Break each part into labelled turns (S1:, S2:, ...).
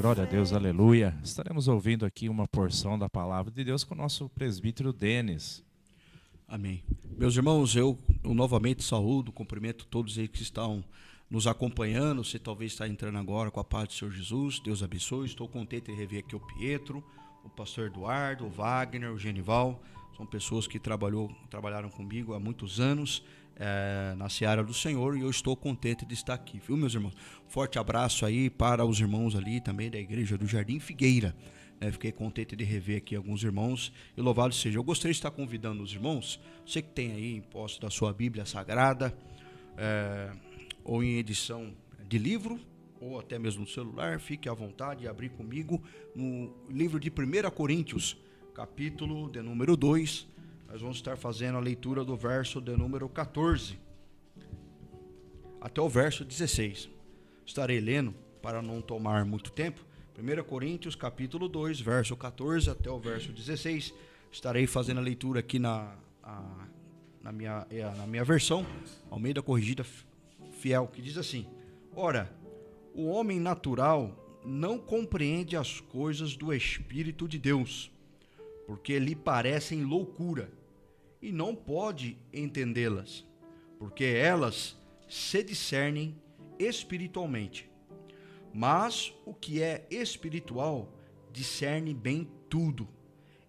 S1: Glória a Deus, aleluia. Estaremos ouvindo aqui uma porção da palavra de Deus com o nosso presbítero Denis.
S2: Amém. Meus irmãos, eu novamente saúdo, cumprimento todos aí que estão nos acompanhando. Você talvez está entrando agora com a paz do Senhor Jesus. Deus abençoe. Estou contente de rever aqui o Pietro, o pastor Eduardo, o Wagner, o Genival. São pessoas que trabalharam comigo há muitos anos na seara do Senhor, e eu estou contente de estar aqui, viu, meus irmãos? Forte abraço aí para os irmãos ali também da igreja do Jardim Figueira. Fiquei contente de rever aqui alguns irmãos, e louvado seja. Eu gostaria de estar convidando os irmãos, você que tem aí em posse da sua Bíblia Sagrada, ou em edição de livro, ou até mesmo no celular, fique à vontade de abrir comigo no livro de 1 Coríntios, capítulo de número 2, nós vamos estar fazendo a leitura do verso de número 14 até o verso 16. Estarei lendo para não tomar muito tempo. 1 Coríntios, capítulo 2, verso 14 até o verso 16. Estarei fazendo a leitura aqui na minha versão, Almeida Corrigida Fiel, que diz assim: Ora, o homem natural não compreende as coisas do Espírito de Deus, porque lhe parecem loucura, e não pode entendê-las, porque elas se discernem espiritualmente. Mas o que é espiritual discerne bem tudo,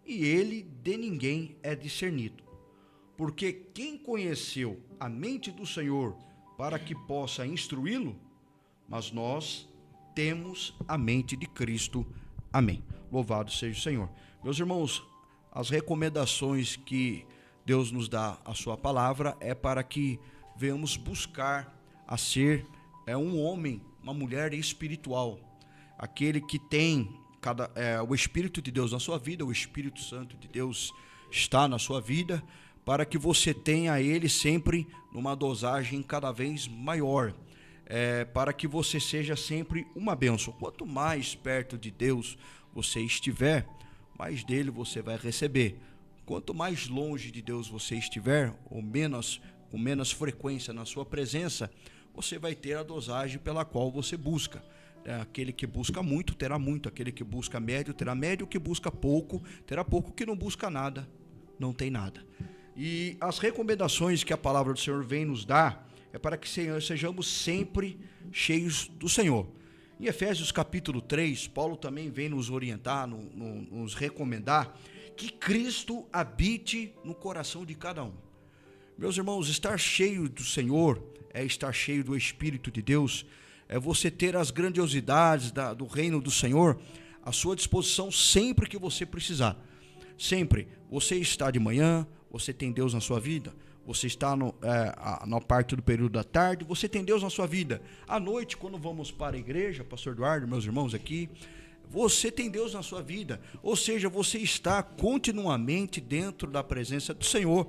S2: e ele de ninguém é discernido. Porque quem conheceu a mente do Senhor para que possa instruí-lo? Mas nós temos a mente de Cristo. Amém. Louvado seja o Senhor. Meus irmãos, as recomendações que Deus nos dá a sua palavra é para que venhamos buscar a ser um homem, uma mulher espiritual, aquele que tem o Espírito de Deus na sua vida, o Espírito Santo de Deus está na sua vida, para que você tenha ele sempre numa dosagem cada vez maior, para que você seja sempre uma bênção. Quanto mais perto de Deus você estiver, mais dele você vai receber. Quanto mais longe de Deus você estiver, ou com menos frequência na sua presença, você vai ter a dosagem pela qual você busca. Aquele que busca muito, terá muito. Aquele que busca médio, terá médio. O que busca pouco, terá pouco. O que não busca nada, não tem nada. E as recomendações que a palavra do Senhor vem nos dar é para que sejamos sempre cheios do Senhor. Em Efésios capítulo 3, Paulo também vem nos orientar, nos recomendar que Cristo habite no coração de cada um. Meus irmãos, estar cheio do Senhor é estar cheio do Espírito de Deus, é você ter as grandiosidades do reino do Senhor à sua disposição sempre que você precisar. Sempre. Você está de manhã, você tem Deus na sua vida. Você está na parte do período da tarde, você tem Deus na sua vida. À noite, quando vamos para a igreja, pastor Eduardo, meus irmãos aqui, você tem Deus na sua vida. Ou seja, você está continuamente dentro da presença do Senhor,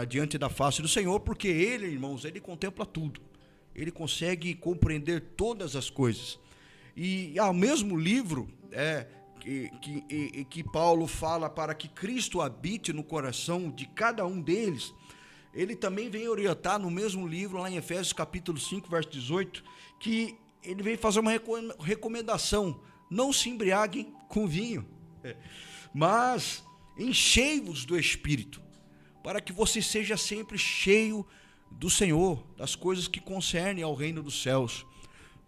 S2: diante da face do Senhor, porque Ele, irmãos, Ele contempla tudo. Ele consegue compreender todas as coisas. E ao mesmo livro que Paulo fala para que Cristo habite no coração de cada um deles, ele também vem orientar no mesmo livro, lá em Efésios capítulo 5, verso 18, que ele vem fazer uma recomendação: não se embriaguem com vinho, mas enchei-vos do Espírito, para que você seja sempre cheio do Senhor, das coisas que concernem ao reino dos céus.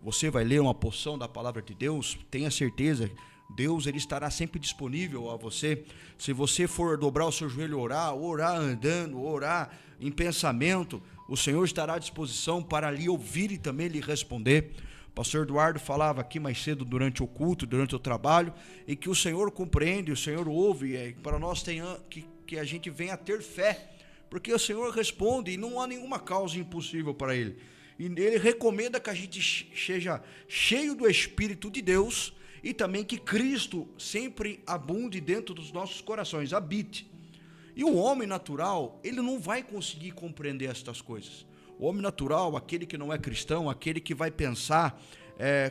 S2: Você vai ler uma porção da palavra de Deus, tenha certeza, Deus ele estará sempre disponível a você. Se você for dobrar o seu joelho e orar andando, orar em pensamento, o Senhor estará à disposição para lhe ouvir e também lhe responder. O pastor Eduardo falava aqui mais cedo durante o culto, durante o trabalho, e que o Senhor compreende, o Senhor ouve, para nós que a gente venha a ter fé, porque o Senhor responde e não há nenhuma causa impossível para Ele. E Ele recomenda que a gente seja cheio do Espírito de Deus, e também que Cristo sempre abunde dentro dos nossos corações, habite. E o homem natural, ele não vai conseguir compreender estas coisas. O homem natural, aquele que não é cristão, aquele que vai pensar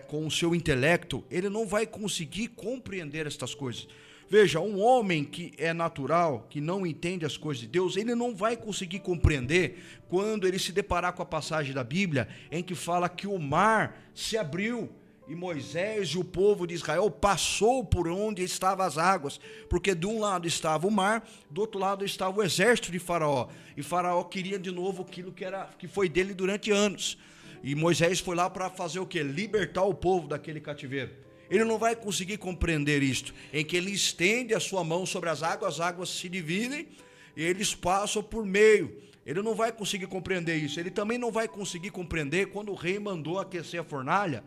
S2: com o seu intelecto, ele não vai conseguir compreender estas coisas. Veja, um homem que é natural, que não entende as coisas de Deus, ele não vai conseguir compreender quando ele se deparar com a passagem da Bíblia em que fala que o mar se abriu e Moisés e o povo de Israel passou por onde estavam as águas, porque de um lado estava o mar, do outro lado estava o exército de Faraó, e Faraó queria de novo aquilo que foi dele durante anos, e Moisés foi lá para fazer o quê? Libertar o povo daquele cativeiro. Ele não vai conseguir compreender isto, em que ele estende a sua mão sobre as águas se dividem, e eles passam por meio. Ele não vai conseguir compreender isso. Ele também não vai conseguir compreender quando o rei mandou aquecer a fornalha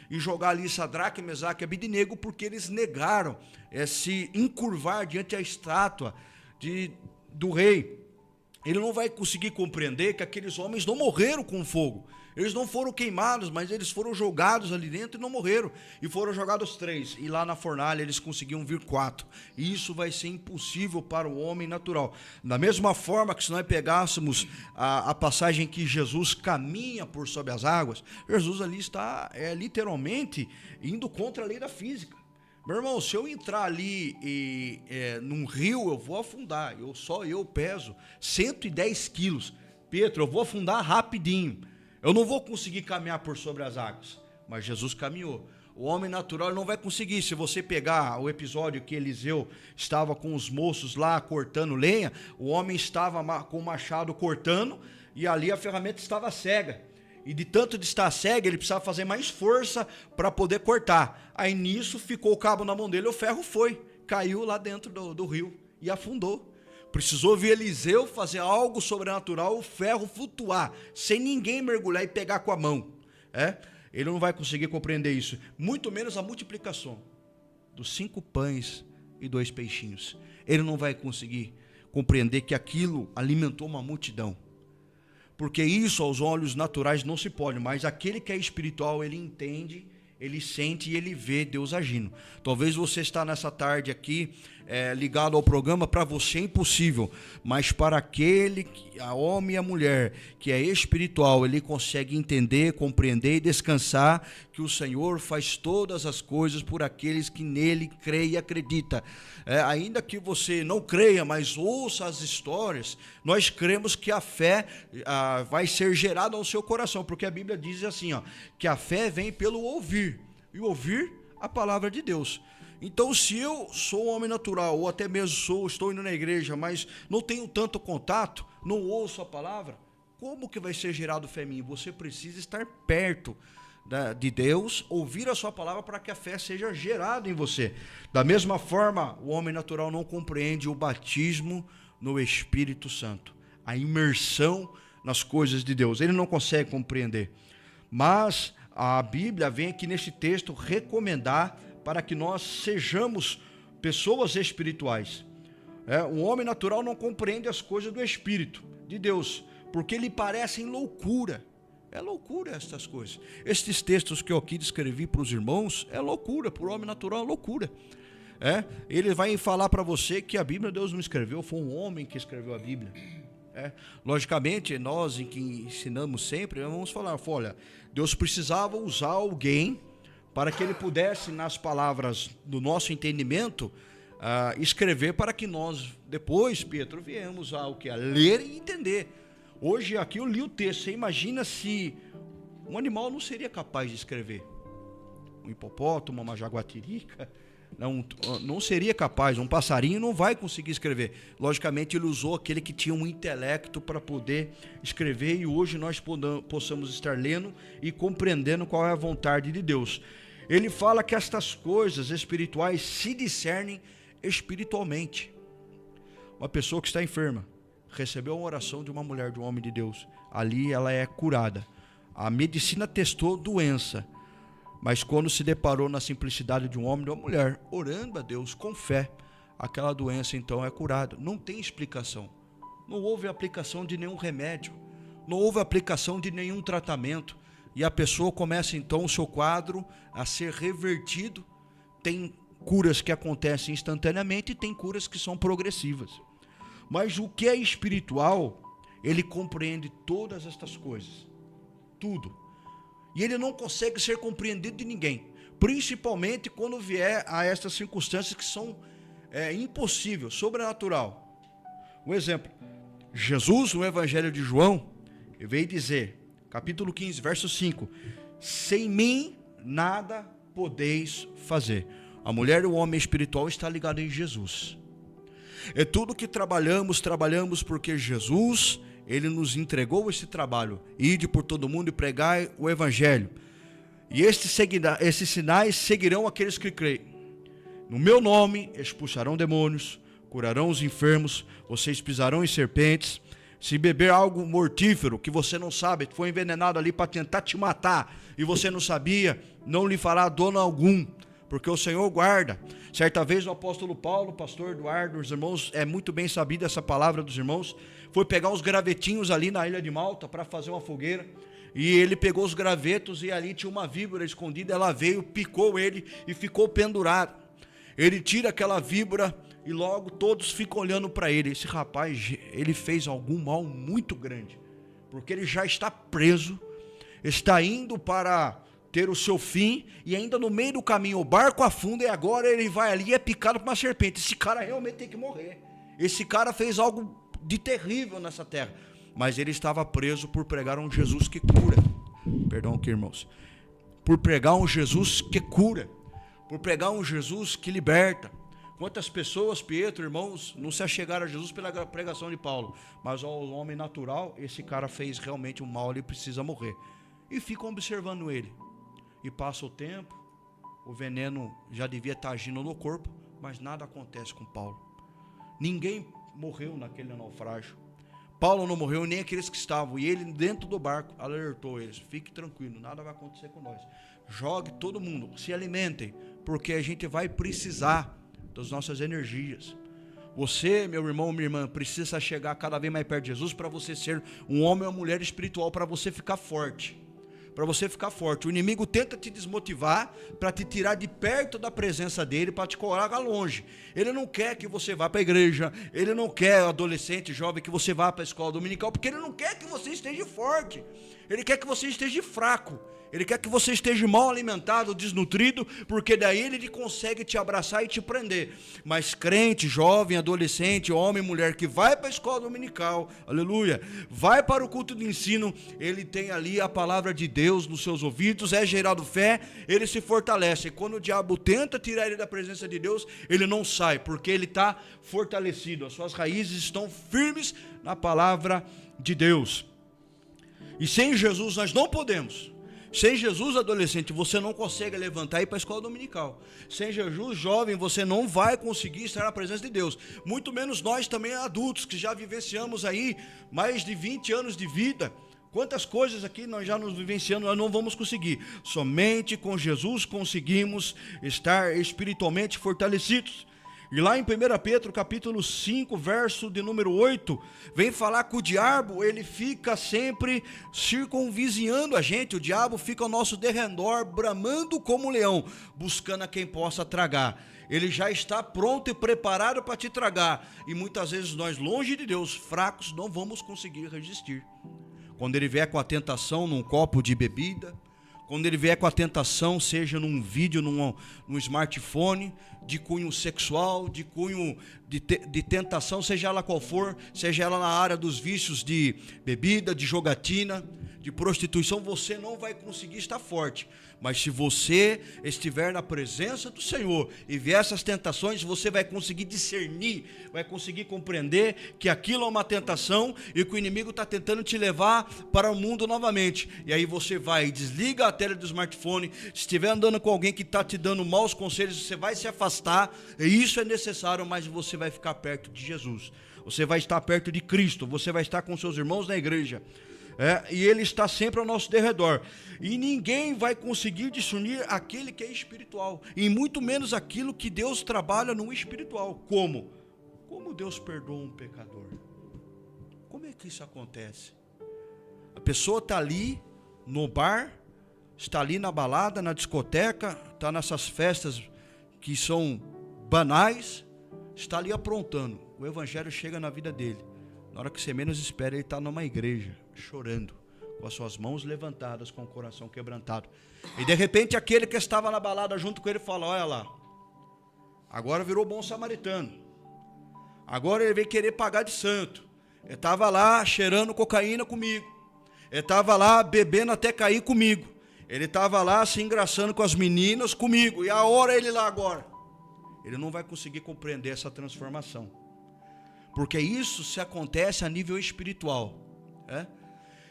S2: e jogar ali Sadraque, Mesaque e Abednego, porque eles negaram se encurvar diante da estátua do rei. Ele não vai conseguir compreender que aqueles homens não morreram com fogo. Eles não foram queimados, mas eles foram jogados ali dentro e não morreram. E foram jogados 3. E lá na fornalha eles conseguiam vir 4. E isso vai ser impossível para o homem natural. Da mesma forma que se nós pegássemos a passagem que Jesus caminha por sobre as águas, Jesus ali está literalmente indo contra a lei da física. Meu irmão, se eu entrar ali num rio, eu vou afundar. Eu peso 110 quilos. Pedro, eu vou afundar rapidinho. Eu não vou conseguir caminhar por sobre as águas, mas Jesus caminhou. O homem natural não vai conseguir. Se você pegar o episódio que Eliseu estava com os moços lá cortando lenha, o homem estava com o machado cortando e ali a ferramenta estava cega. E de tanto de estar cega, ele precisava fazer mais força para poder cortar. Aí nisso ficou o cabo na mão dele, o ferro caiu lá dentro do rio e afundou. Precisou vir Eliseu fazer algo sobrenatural, o ferro flutuar, sem ninguém mergulhar e pegar com a mão. Ele não vai conseguir compreender isso. Muito menos a multiplicação dos 5 pães e 2 peixinhos. Ele não vai conseguir compreender que aquilo alimentou uma multidão. Porque isso aos olhos naturais não se pode, mas aquele que é espiritual, ele entende, ele sente e ele vê Deus agindo. Talvez você está nessa tarde aqui, ligado ao programa, para você é impossível, mas para aquele, a homem e a mulher, que é espiritual, ele consegue entender, compreender e descansar que o Senhor faz todas as coisas por aqueles que nele creem e acreditam. Ainda que você não creia, mas ouça as histórias, nós cremos que a fé vai ser gerada ao seu coração, porque a Bíblia diz assim, que a fé vem pelo ouvir, e ouvir a palavra de Deus. Então, se eu sou um homem natural, ou até mesmo estou indo na igreja, mas não tenho tanto contato, não ouço a palavra, como que vai ser gerado fé em mim? Você precisa estar perto de Deus, ouvir a sua palavra para que a fé seja gerada em você. Da mesma forma, o homem natural não compreende o batismo no Espírito Santo, a imersão nas coisas de Deus. Ele não consegue compreender. Mas a Bíblia vem aqui neste texto recomendar para que nós sejamos pessoas espirituais. O homem natural não compreende as coisas do Espírito de Deus, porque lhe parecem loucura. É loucura estas coisas. Estes textos que eu aqui descrevi para os irmãos, é loucura, para o homem natural é loucura. Ele vai falar para você que a Bíblia Deus não escreveu, foi um homem que escreveu a Bíblia. Logicamente, nós que ensinamos sempre, vamos falar, olha, Deus precisava usar alguém para que ele pudesse, nas palavras do nosso entendimento, escrever para que nós, depois, Pedro, viemos a ler e entender. Hoje aqui eu li o texto, você imagina se um animal não seria capaz de escrever. Um hipopótamo, uma jaguatirica, não seria capaz, um passarinho não vai conseguir escrever. Logicamente ele usou aquele que tinha um intelecto para poder escrever, e hoje nós possamos estar lendo e compreendendo qual é a vontade de Deus. Ele fala que estas coisas espirituais se discernem espiritualmente. Uma pessoa que está enferma, recebeu uma oração de uma mulher, de um homem de Deus, ali ela é curada. A medicina testou doença, mas quando se deparou na simplicidade de um homem e de uma mulher, orando a Deus com fé, aquela doença então é curada. Não tem explicação. Não houve aplicação de nenhum remédio, não houve aplicação de nenhum tratamento, e a pessoa começa então o seu quadro a ser revertido. Tem curas que acontecem instantaneamente e tem curas que são progressivas. Mas o que é espiritual, ele compreende todas estas coisas, tudo. E ele não consegue ser compreendido de ninguém, principalmente quando vier a estas circunstâncias que são impossíveis, sobrenatural. Um exemplo, Jesus no Evangelho de João, veio dizer, capítulo 15, verso 5, sem mim nada podeis fazer. A mulher e o homem espiritual está ligado em Jesus. É tudo que trabalhamos porque Jesus, ele nos entregou esse trabalho. Ide por todo mundo e pregai o evangelho. E esses sinais seguirão aqueles que creem. No meu nome expulsarão demônios, curarão os enfermos, vocês pisarão em serpentes. Se beber algo mortífero que você não sabe, foi envenenado ali para tentar te matar e você não sabia, não lhe fará dano algum, porque o Senhor guarda. Certa vez o apóstolo Paulo, o pastor Eduardo, os irmãos, é muito bem sabida essa palavra dos irmãos, foi pegar uns gravetinhos ali na ilha de Malta para fazer uma fogueira, e ele pegou os gravetos e ali tinha uma víbora escondida, ela veio, picou ele e ficou pendurado. Ele tira aquela víbora e logo todos ficam olhando para ele. Esse rapaz, ele fez algum mal muito grande, porque ele já está preso, está indo para ter o seu fim, e ainda no meio do caminho o barco afunda, e agora ele vai ali e é picado por uma serpente. Esse cara realmente tem que morrer. Esse cara fez algo de terrível nessa terra, mas ele estava preso por pregar um Jesus que cura. Perdão aqui, irmãos. Por pregar um Jesus que cura, por pregar um Jesus que liberta. Quantas pessoas, Pietro, irmãos, não se achegaram a Jesus pela pregação de Paulo, mas ao homem natural, esse cara fez realmente um mal, ele precisa morrer. E ficam observando ele. E passa o tempo, o veneno já devia estar agindo no corpo, mas nada acontece com Paulo. Ninguém morreu naquele naufrágio. Paulo não morreu, nem aqueles que estavam. E ele dentro do barco alertou eles: fique tranquilo, nada vai acontecer com nós. Jogue todo mundo, se alimentem, porque a gente vai precisar das nossas energias. Você, meu irmão, minha irmã, precisa chegar cada vez mais perto de Jesus para você ser um homem ou uma mulher espiritual, para você ficar forte. Para você ficar forte. O inimigo tenta te desmotivar para te tirar de perto da presença dele, para te colocar longe. Ele não quer que você vá para a igreja, ele não quer, adolescente, jovem, que você vá para a escola dominical, porque ele não quer que você esteja forte, ele quer que você esteja fraco. Ele quer que você esteja mal alimentado, desnutrido, porque daí ele consegue te abraçar e te prender. Mas crente, jovem, adolescente, homem, mulher que vai para a escola dominical, aleluia, vai para o culto de ensino, ele tem ali a palavra de Deus nos seus ouvidos, é gerado fé, ele se fortalece. E quando o diabo tenta tirar ele da presença de Deus, ele não sai, porque ele está fortalecido, as suas raízes estão firmes na palavra de Deus. E sem Jesus nós não podemos. Sem Jesus, adolescente, você não consegue levantar e ir para a escola dominical. Sem Jesus, jovem, você não vai conseguir estar na presença de Deus. Muito menos nós também adultos, que já vivenciamos aí mais de 20 anos de vida. Quantas coisas aqui nós já nos vivenciamos, nós não vamos conseguir. Somente com Jesus conseguimos estar espiritualmente fortalecidos. E lá em 1 Pedro capítulo 5, verso de número 8, vem falar que o diabo, ele fica sempre circunvizinhando a gente. O diabo fica ao nosso derredor, bramando como um leão, buscando a quem possa tragar. Ele já está pronto e preparado para te tragar. E muitas vezes nós, longe de Deus, fracos, não vamos conseguir resistir. Quando ele vier com a tentação num copo de bebida, quando ele vier com a tentação, seja num vídeo, num smartphone, de cunho sexual, de cunho de tentação, seja ela qual for, seja ela na área dos vícios de bebida, de jogatina, de prostituição, você não vai conseguir estar forte. Mas se você estiver na presença do Senhor e vier essas tentações, você vai conseguir discernir, vai conseguir compreender que aquilo é uma tentação e que o inimigo está tentando te levar para o mundo novamente. E aí você vai, desliga a tela do smartphone, se estiver andando com alguém que está te dando maus conselhos, você vai se afastar, e isso é necessário, mas você vai ficar perto de Jesus. Você vai estar perto de Cristo, você vai estar com seus irmãos na igreja. E ele está sempre ao nosso derredor. E ninguém vai conseguir discernir aquele que é espiritual, e muito menos aquilo que Deus trabalha no espiritual. Como? Como Deus perdoa um pecador? Como é que isso acontece? A pessoa está ali no bar, está ali na balada, na discoteca, está nessas festas que são banais, está ali aprontando. O evangelho chega na vida dele. Na hora que você menos espera, ele está numa igreja, chorando, com as suas mãos levantadas, com o coração quebrantado. E de repente aquele que estava na balada junto com ele fala: olha lá, agora virou bom samaritano, agora ele veio querer pagar de santo. Ele estava lá cheirando cocaína comigo, ele estava lá bebendo até cair comigo. Ele estava lá se engraçando com as meninas, comigo, e a hora ele lá agora. Ele não vai conseguir compreender essa transformação. Porque isso se acontece a nível espiritual.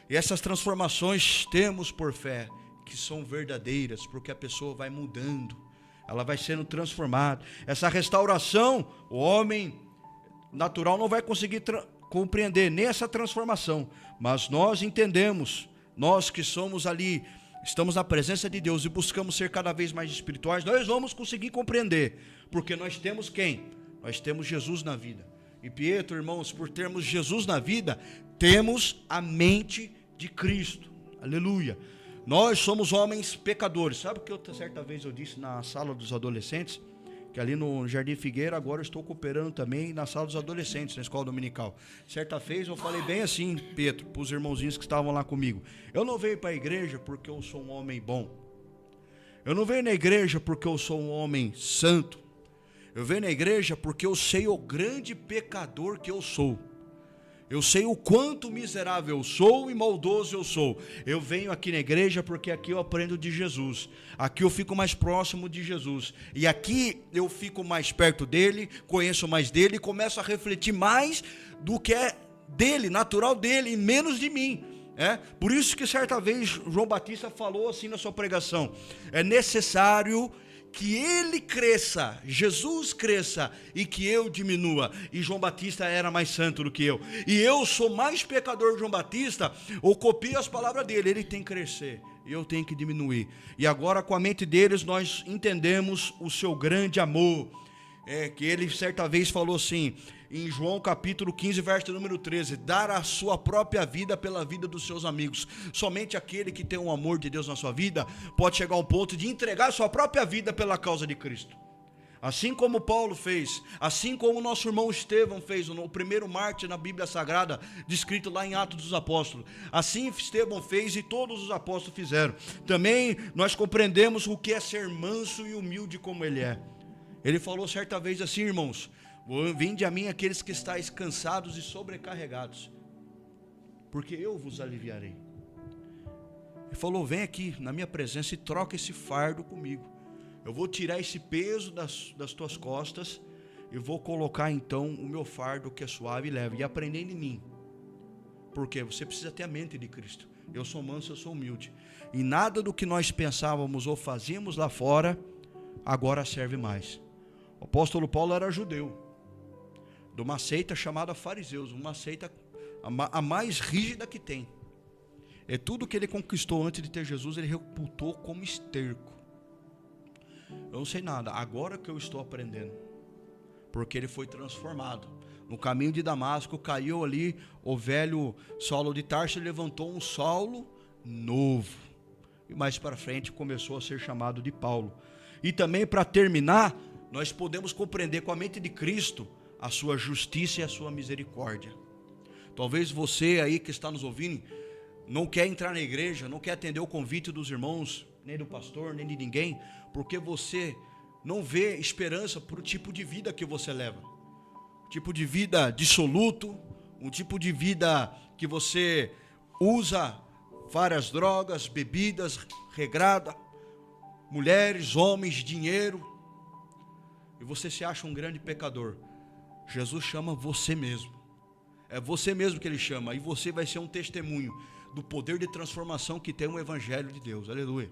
S2: E essas transformações temos por fé, que são verdadeiras, porque a pessoa vai mudando, ela vai sendo transformada. Essa restauração, o homem natural não vai conseguir compreender nem essa transformação, mas nós entendemos, nós que somos ali, estamos na presença de Deus e buscamos ser cada vez mais espirituais, nós vamos conseguir compreender, porque nós temos quem? Nós temos Jesus na vida. E Pietro, irmãos, por termos Jesus na vida, temos a mente de Cristo. Aleluia. Nós somos homens pecadores. Sabe o que certa vez eu disse na sala dos adolescentes? Que ali no Jardim Figueira, agora eu estou cooperando também na sala dos adolescentes, na escola dominical. Certa vez eu falei bem assim, Pedro, para os irmãozinhos que estavam lá comigo. Eu não venho para a igreja porque eu sou um homem bom. Eu não venho na igreja porque eu sou um homem santo. Eu venho na igreja porque eu sei o grande pecador que eu sou. Eu sei o quanto miserável eu sou e maldoso eu sou. Eu venho aqui na igreja porque aqui eu aprendo de Jesus. Aqui eu fico mais próximo de Jesus. E aqui eu fico mais perto dele, conheço mais dele e começo a refletir mais do que é dele, natural dele, e menos de mim. Por isso que certa vez João Batista falou assim na sua pregação: é necessário que ele cresça, Jesus cresça, e que eu diminua. E João Batista era mais santo do que eu, e eu sou mais pecador que João Batista. Eu copio as palavras dele. Ele tem que crescer e eu tenho que diminuir. E agora, com a mente deles, nós entendemos o seu grande amor. Que ele certa vez falou assim, em João capítulo 15, verso número 13: dar a sua própria vida pela vida dos seus amigos. Somente aquele que tem um amor de Deus na sua vida pode chegar ao ponto de entregar a sua própria vida pela causa de Cristo. Assim como Paulo fez, assim como o nosso irmão Estevão fez, o primeiro mártir na Bíblia Sagrada, descrito lá em Atos dos Apóstolos. Assim Estevão fez e todos os apóstolos fizeram. Também nós compreendemos o que é ser manso e humilde como ele é. Ele falou certa vez assim, irmãos: vinde a mim aqueles que estáis cansados e sobrecarregados, porque eu vos aliviarei. Ele falou: vem aqui na minha presença e troca esse fardo comigo. Eu vou tirar esse peso das tuas costas e vou colocar então o meu fardo, que é suave e leve, e aprender em mim. Porque você precisa ter a mente de Cristo. Eu sou manso, eu sou humilde, e nada do que nós pensávamos ou fazíamos lá fora agora serve mais. O apóstolo Paulo era judeu, de uma seita chamada fariseus, uma seita a mais rígida que tem. É tudo que ele conquistou antes de ter Jesus, ele reputou como esterco. Eu não sei nada, agora que eu estou aprendendo, porque ele foi transformado. No caminho de Damasco caiu ali o velho Saulo de Tarso e levantou um Saulo novo. E mais para frente começou a ser chamado de Paulo. E também, para terminar, nós podemos compreender com a mente de Cristo a sua justiça e a sua misericórdia. Talvez você aí que está nos ouvindo não quer entrar na igreja, não quer atender o convite dos irmãos, nem do pastor, nem de ninguém, porque você não vê esperança para o tipo de vida que você leva. Um tipo de vida dissoluto, um tipo de vida que você usa várias drogas, bebidas, regrada, mulheres, homens, dinheiro, e você se acha um grande pecador. Jesus chama você mesmo. É você mesmo que ele chama, e você vai ser um testemunho do poder de transformação que tem o evangelho de Deus. Aleluia.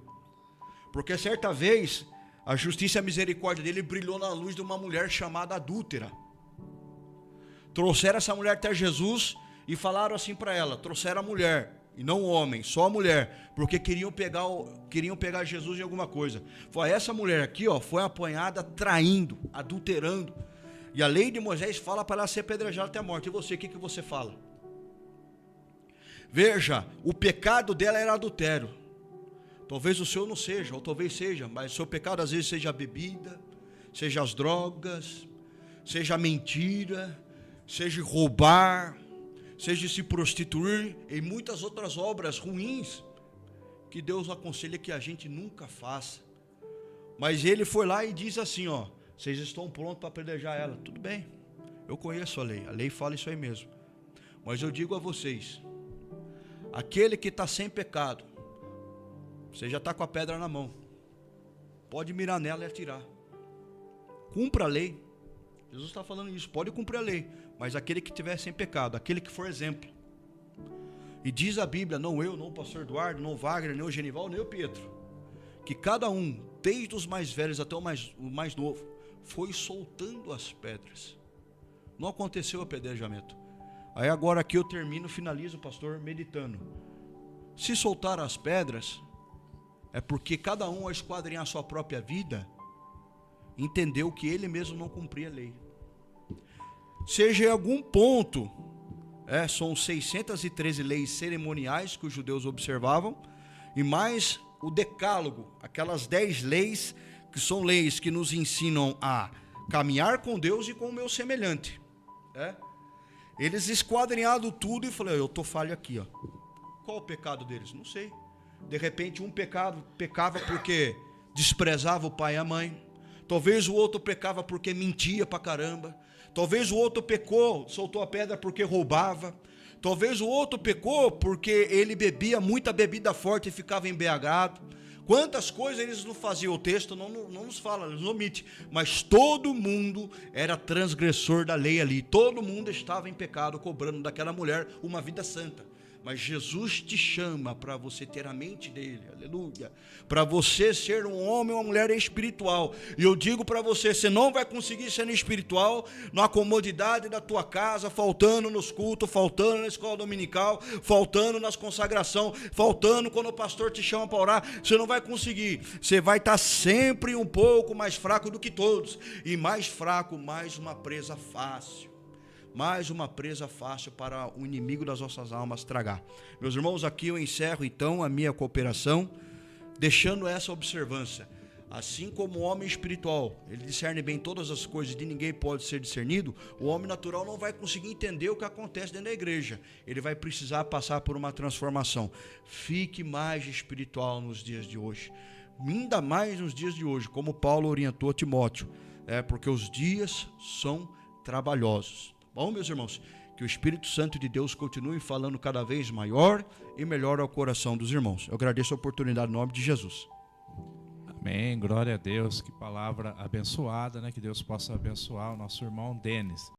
S2: Porque certa vez a justiça e a misericórdia dele brilhou na luz de uma mulher chamada adúltera. Trouxeram essa mulher até Jesus e falaram assim para ela, trouxeram a mulher e não o homem, só a mulher, porque queriam pegar Jesus em alguma coisa. Foi essa mulher aqui, foi apanhada traindo, adulterando. E a lei de Moisés fala para ela ser apedrejada até a morte. E você, o que você fala? Veja, o pecado dela era adultério. Talvez o seu não seja, ou talvez seja, mas o seu pecado às vezes seja a bebida, seja as drogas, seja a mentira, seja roubar, seja se prostituir, e muitas outras obras ruins que Deus aconselha que a gente nunca faça. Mas ele foi lá e diz assim, vocês estão prontos para apedrejar ela. Tudo bem, eu conheço a lei fala isso aí mesmo. Mas eu digo a vocês, aquele que está sem pecado, Você já está com a pedra na mão. Pode mirar nela e atirar. Cumpra a lei. Jesus está falando isso. Pode cumprir a lei. Mas aquele que tiver sem pecado, aquele que for exemplo. E diz a Bíblia, não eu, não o pastor Eduardo, não o Wagner, nem o Genival, nem o Pedro, que cada um, desde os mais velhos até o mais novo, foi soltando as pedras. Não aconteceu apedrejamento. Aí agora aqui eu termino, finalizo, pastor, meditando. Se soltar as pedras, é porque cada um, ao esquadrinhar a sua própria vida, entendeu que ele mesmo não cumpria a lei. Seja em algum ponto, são 613 leis cerimoniais que os judeus observavam, e mais o decálogo, aquelas 10 leis, que são leis que nos ensinam a caminhar com Deus e com o meu semelhante. Eles esquadrinharam tudo e falaram, eu estou falho aqui. Qual o pecado deles? Não sei. De repente um pecava porque desprezava o pai e a mãe. Talvez o outro pecava porque mentia pra caramba. Talvez o outro pecou, soltou a pedra porque roubava. Talvez o outro pecou porque ele bebia muita bebida forte e ficava embriagado. Quantas coisas eles não faziam, o texto não nos fala, nos omite. Mas todo mundo era transgressor da lei ali. Todo mundo estava em pecado, cobrando daquela mulher uma vida santa. Mas Jesus te chama para você ter a mente dele, aleluia, para você ser um homem ou uma mulher espiritual. E eu digo para você, você não vai conseguir ser espiritual na comodidade da tua casa, faltando nos cultos, faltando na escola dominical, faltando nas consagrações, faltando quando o pastor te chama para orar. Você não vai conseguir, você vai estar sempre um pouco mais fraco do que todos. E mais fraco, mais uma presa fácil. Mais uma presa fácil para o inimigo das nossas almas tragar. Meus irmãos, aqui eu encerro então a minha cooperação, deixando essa observância. Assim como o homem espiritual, ele discerne bem todas as coisas, de ninguém pode ser discernido, o homem natural não vai conseguir entender o que acontece dentro da igreja. Ele vai precisar passar por uma transformação. Fique mais espiritual nos dias de hoje. Ainda mais nos dias de hoje, como Paulo orientou a Timóteo. Porque os dias são trabalhosos. Bom, meus irmãos, que o Espírito Santo de Deus continue falando cada vez maior e melhor ao coração dos irmãos. Eu agradeço a oportunidade em nome de Jesus.
S1: Amém, glória a Deus, que palavra abençoada, né? Que Deus possa abençoar o nosso irmão Denis.